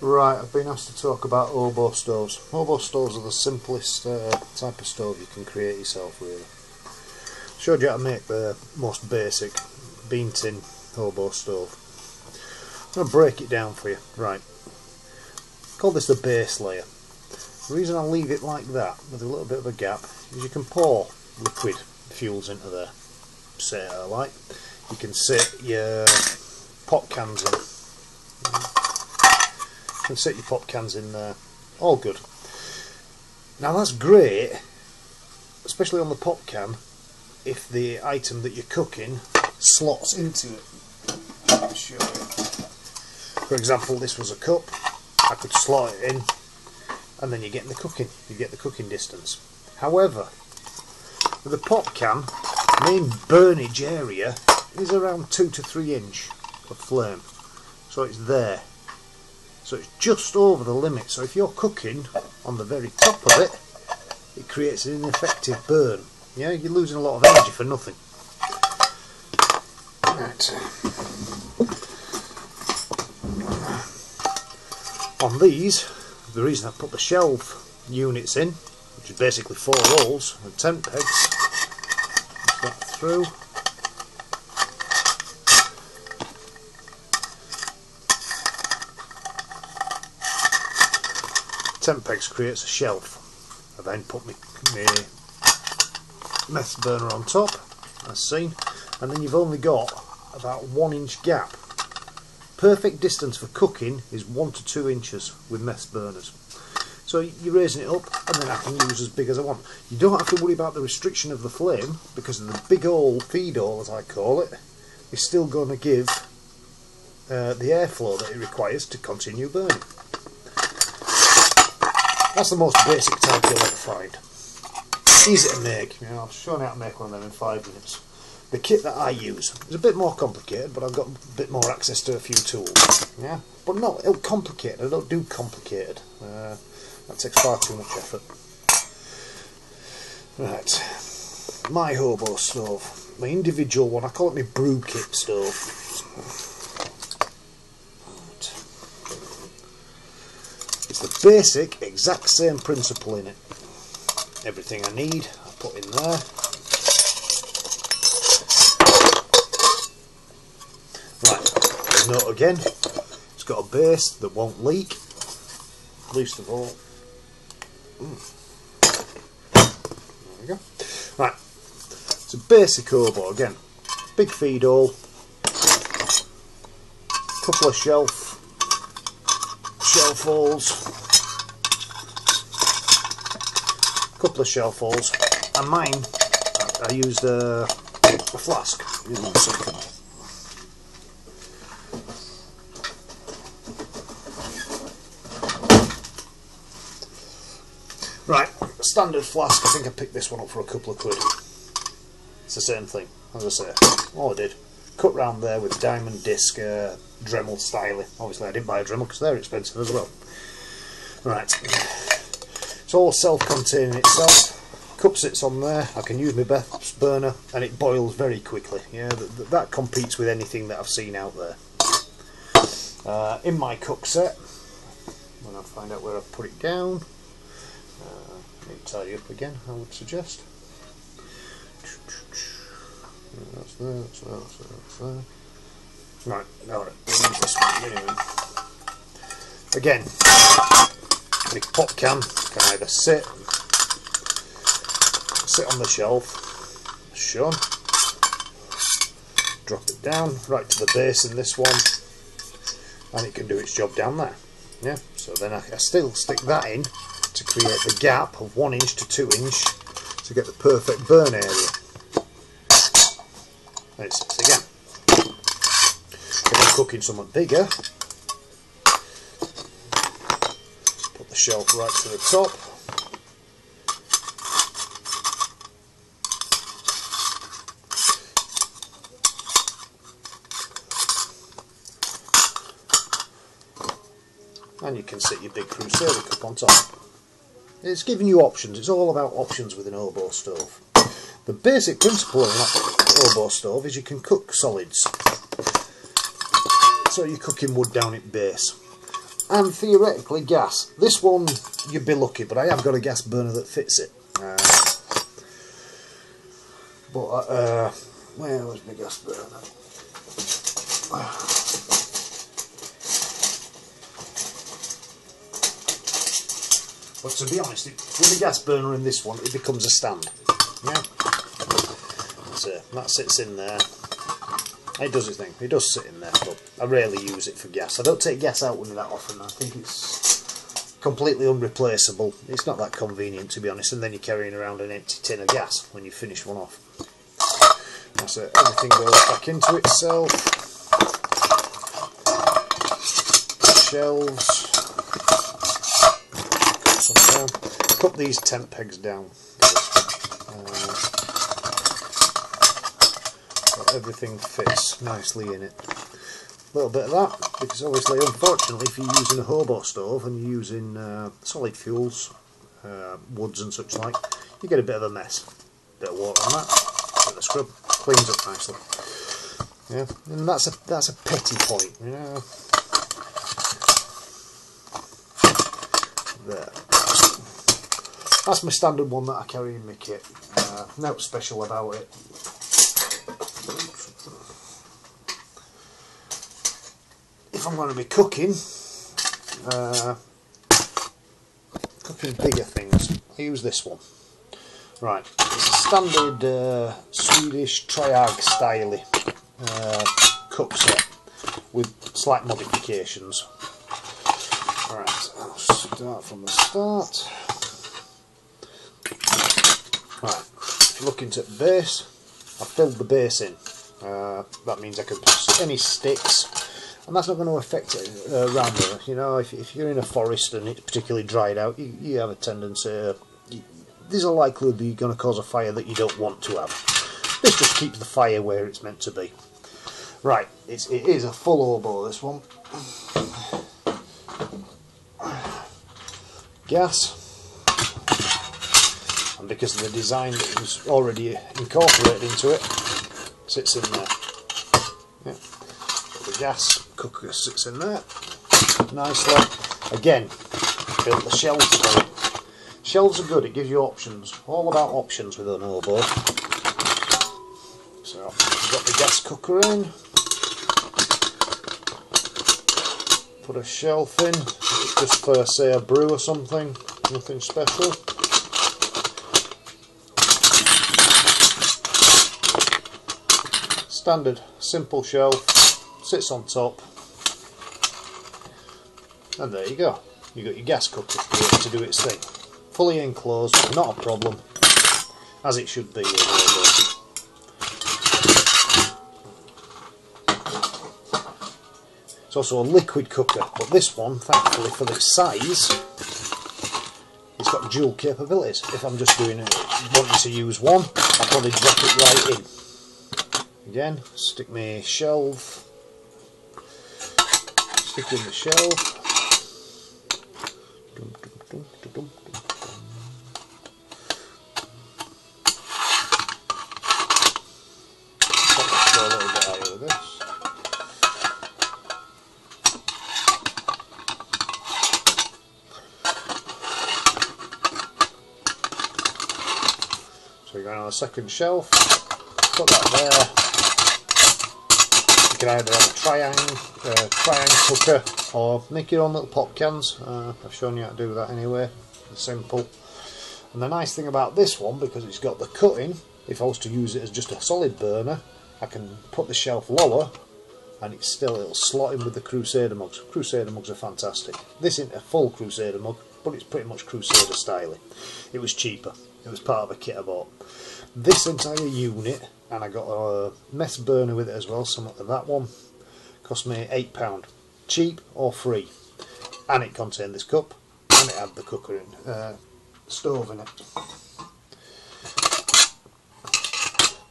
Right, I've been asked to talk about Hobo stoves. Hobo stoves are the simplest type of stove you can create yourself, really. Showed you how to make the most basic bean tin Hobo stove. I'm going to break it down for you. Right, call this the base layer. The reason I leave it like that, with a little bit of a gap, is you can pour liquid fuels into there. Say I like. You can sit your pot cans in. You can set your pot cans in there, all good. Now that's great, especially on the pot can, if the item that you're cooking slots into it. I'll show you. For example, this was a cup, I could slot it in, and then you get the cooking distance. However, with the pot can, main burnage area is around 2 to 3 inch of flame, so it's there. So it's just over the limit, so if you're cooking on the very top of it, it creates an ineffective burn. Yeah, you're losing a lot of energy for nothing. Right. On these, the reason I put the shelf units in, which is basically 4 rolls and tent pegs, push that through. Tent pegs creates a shelf. I then put my mess burner on top, as seen, and then you've only got about 1 inch gap. Perfect distance for cooking is 1 to 2 inches with mess burners. So you're raising it up, and then I can use as big as I want. You don't have to worry about the restriction of the flame, because the big old feed hole, as I call it, is still going to give the airflow that it requires to continue burning. That's the most basic type you'll ever find. Easy to make. You know, I've shown you how to make one of them in 5 minutes. The kit that I use is a bit more complicated, but I've got a bit more access to a few tools. Yeah, but not complicated. I don't do complicated. That takes far too much effort. Right, my Hobo stove, my individual one. I call it my brew kit stove. It's the basic, exact same principle in it. Everything I need, I put in there. Right, note again, it's got a base that won't leak, least of all. There we go. Right, it's a basic Hobo again. Big feed hole, couple of shelf holes, couple of shelf holes, and mine I used a flask. Give me a second. Right, standard flask. I think I picked this one up for a couple of quid. It's the same thing, as I say. All I did, cut round there with diamond disc Dremel styling. Obviously I didn't buy a Dremel because they're expensive as well. Right, it's all self-containing itself. Cup sits on there. I can use my best burner and it boils very quickly. Yeah, that competes with anything that I've seen out there. In my cook set, when I find out where I've put it down, need to tidy up again, I would suggest. That's there, that's there, that's there, that's there. Right, alright, we'll use this one anyway. Again, the pot can either sit on the shelf, as shown, drop it down right to the base in this one, and it can do its job down there. Yeah, so then I still stick that in to create the gap of 1 inch to 2 inch to get the perfect burn area. And it sits again. If I'm cooking something bigger, put the shelf right to the top. And you can sit your big Crusader cup on top. It's giving you options. It's all about options with an Hobo stove. The basic principle of that Hobo stove is you can cook solids. So you're cooking wood down at base. and theoretically gas. This one you'd be lucky, but I have got a gas burner that fits it. Where was my gas burner? But to be honest, with a gas burner in this one, it becomes a stand. Yeah, so that sits in there. It does its thing. It does sit in there, but I rarely use it for gas. I don't take gas out with me that often. I think it's completely unreplaceable. It's not that convenient, to be honest, and then you're carrying around an empty tin of gas when you finish one off. That's it. Everything goes back into itself. Shelves. Cut these tent pegs down. Everything fits nicely in it. A little bit of that, because obviously, unfortunately, if you're using a Hobo stove and you're using solid fuels, woods and such like, you get a bit of a mess. Bit of water on that, bit of the scrub, cleans up nicely. Yeah, and that's a petty point, you know. There. That's my standard one that I carry in my kit. Nothing special about it. If I'm going to be cooking bigger things, I use this one. Right, it's a standard Swedish triag style cook set with slight modifications. Alright, I'll start from the start. Right, if you're looking at the base, I've filled the base in. That means I can put any sticks, and that's not going to affect it around there. You know, if you're in a forest and it's particularly dried out, you have a tendency, there's a likelihood that you're going to cause a fire that you don't want to have. This just keeps the fire where it's meant to be. Right, it is a full Hobo, this one. Gas. And because of the design that was already incorporated into it, sits in there. Yeah. The gas cooker sits in there nicely. Again, built the shelves for it. Shelves are good, it gives you options. All about options with an Hobo. So, you've got the gas cooker in. Put a shelf in, just for, say, a brew or something. Nothing special. Standard, simple shelf, sits on top, and there you go. You've got your gas cooker here to do its thing. Fully enclosed, not a problem, as it should be. It's also a liquid cooker, but this one, thankfully for its size, it's got dual capabilities. If I'm just doing it, wanting to use one, I'll probably drop it right in. Again, stick my shelf, stick in the shelf. Go a little bit higher with this. So you're going on a second shelf, put that there. You can either have a triangle cooker or make your own little pop cans. I've shown you how to do that anyway. It's simple. And the nice thing about this one, because it's got the cutting, if I was to use it as just a solid burner, I can put the shelf lower and it'll slot in with the Crusader mugs. Crusader mugs are fantastic. This isn't a full Crusader mug, but it's pretty much Crusader style. It was cheaper. It was part of a kit I bought. This entire unit, and I got a mess burner with it as well, similar to that one, cost me £8. Cheap or free. And it contained this cup, and it had the cooker in, stove in it.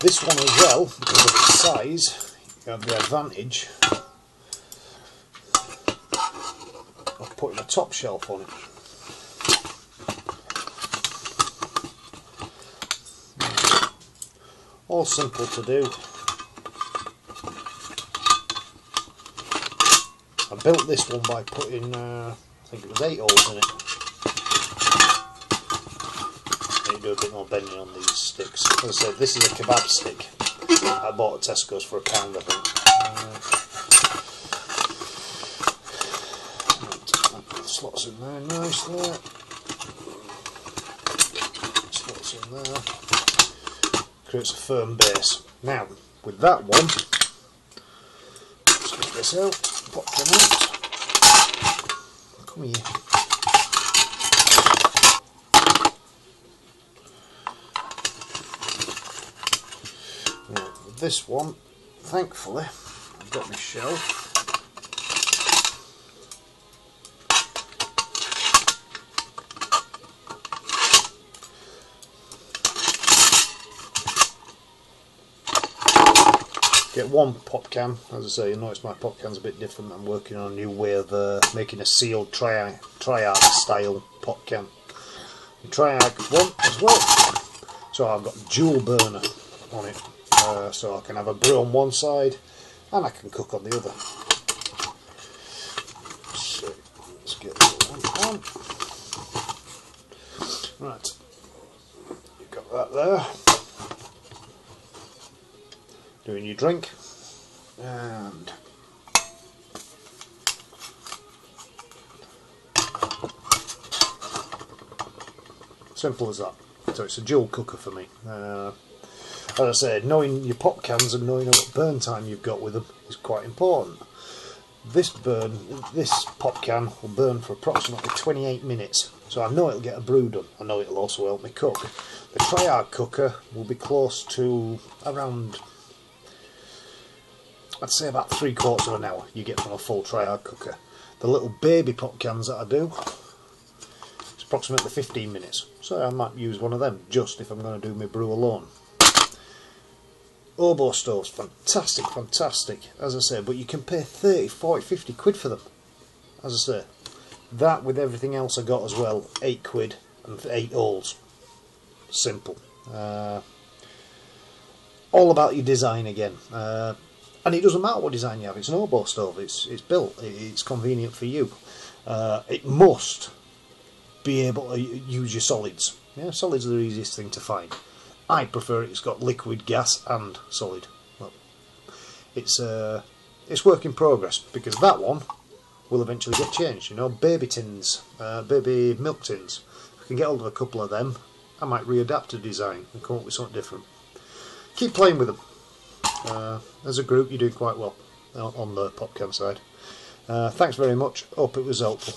This one as well, because of its size, you have the advantage of putting a top shelf on it. All simple to do. built this one by putting, I think it was 8 holes in it. You do a bit more bending on these sticks. As I said, this is a kebab stick. I bought at Tesco's for £1, I think. Slots in there nicely. Slots in there. Creates a firm base. Now, with that one, let's get this out. Pop them out. Come here. Now, with this one, thankfully, I've got my shelf. Get one pop can. As I say, you notice my pop can's a bit different. I'm working on a new way of making a sealed triarch style pop can. The triarch one as well. So I've got dual burner on it, so I can have a brew on one side and I can cook on the other. So let's get that one on. Right, you've got that there. Doing your drink, and simple as that. So it's a dual cooker for me. As I said, knowing your pop cans and knowing what burn time you've got with them is quite important. This pop can will burn for approximately 28 minutes, so I know it'll get a brew done. I know it'll also help me cook. The triarch cooker will be close to around, I'd say about 3/4 of an hour you get from a full triarch cooker. The little baby pop cans that I do, it's approximately 15 minutes. So I might use one of them just if I'm going to do my brew alone. Hobo stoves, fantastic, fantastic, as I say, but you can pay 30, 40, 50 quid for them. As I say, that with everything else I got as well, 8 quid and 8 holes. Simple. All about your design again. And it doesn't matter what design you have, it's an Hobo stove, it's built, it's convenient for you. It must be able to use your solids. Yeah, solids are the easiest thing to find. I prefer it's got liquid, gas and solid. Well, it's work in progress, because that one will eventually get changed. You know, baby tins, baby milk tins. If I can get hold of a couple of them, I might readapt a design and come up with something different. Keep playing with them. As a group, you do quite well on the pop can side. Thanks very much. Hope it was helpful.